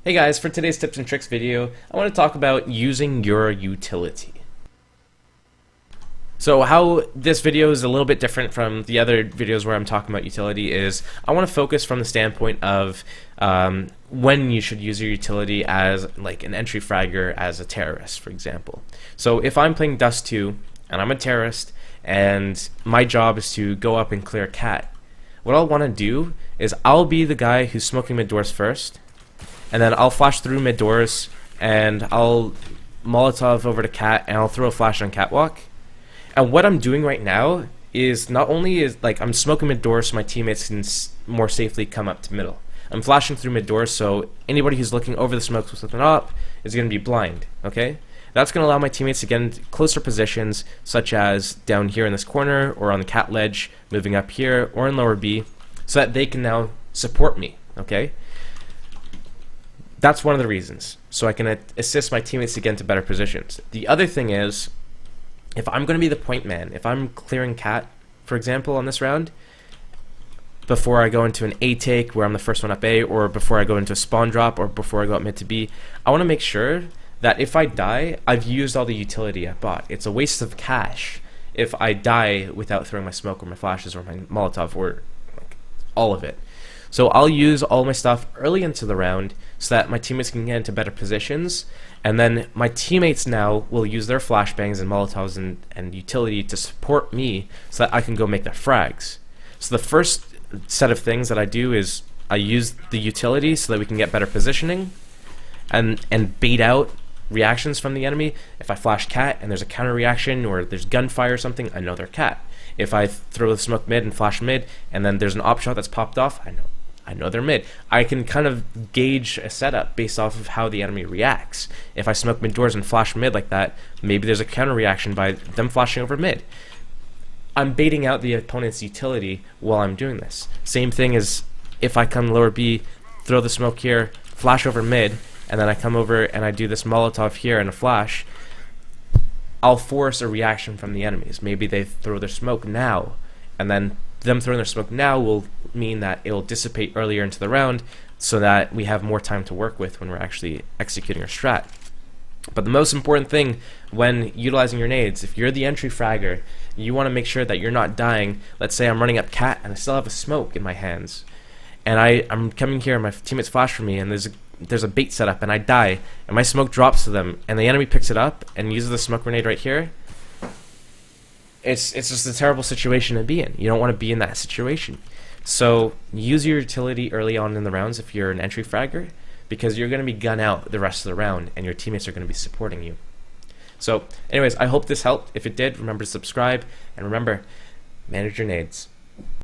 Hey guys, for today's tips and tricks video, I want to talk about using your utility. So how this video is a little bit different from the other videos where I'm talking about utility is I want to focus from the standpoint of when you should use your utility as like an entry fragger as a terrorist, for example. So if I'm playing Dust 2 and I'm a terrorist and my job is to go up and clear cat, what I'll want to do is I'll be the guy who's smoking mid doors first, and then I'll flash through mid doors and I'll Molotov over to cat and I'll throw a flash on catwalk. And what I'm doing right now is not only is like I'm smoking mid doors so my teammates can more safely come up to middle. I'm flashing through mid doors so anybody who's looking over the smoke who's looking up is going to be blind. Okay, that's going to allow my teammates to get into closer positions, such as down here in this corner or on the cat ledge, moving up here or in lower B, so that they can now support me. Okay. That's one of the reasons, so I can assist my teammates to get into better positions. The other thing is, if I'm going to be the point man, if I'm clearing cat, for example, on this round, before I go into an A take where I'm the first one up A, or before I go into a spawn drop, or before I go up mid to B, I want to make sure that if I die, I've used all the utility I bought. It's a waste of cash if I die without throwing my smoke or my flashes or my Molotov or like, all of it. So I'll use all my stuff early into the round so that my teammates can get into better positions, and then my teammates now will use their flashbangs and Molotovs and utility to support me so that I can go make their frags. So the first set of things that I do is I use the utility so that we can get better positioning and bait out reactions from the enemy. If I flash cat and there's a counter reaction or there's gunfire or something, I know they're cat. If I throw the smoke mid and flash mid and then there's an op shot that's popped off, I know they're mid. I can kind of gauge a setup based off of how the enemy reacts. If I smoke mid doors and flash mid like that, maybe there's a counter reaction by them flashing over mid. I'm baiting out the opponent's utility while I'm doing this. Same thing as if I come lower B, throw the smoke here, flash over mid, and then I come over and I do this Molotov here and a flash. I'll force a reaction from the enemies. Maybe they throw their smoke now, and then them throwing their smoke now will mean that it'll dissipate earlier into the round so that we have more time to work with when we're actually executing our strat. But the most important thing when utilizing your nades, if you're the entry fragger, you want to make sure that you're not dying. Let's say I'm running up cat and I still have a smoke in my hands, and I'm coming here and my teammates flash for me and there's a bait set up and I die and my smoke drops to them and the enemy picks it up and uses the smoke grenade right here. It's just a terrible situation to be in. You don't want to be in that situation. So use your utility early on in the rounds if you're an entry fragger, because you're going to be gun out the rest of the round and your teammates are going to be supporting you. So anyways, I hope this helped. If it did, remember to subscribe and remember, manage your nades.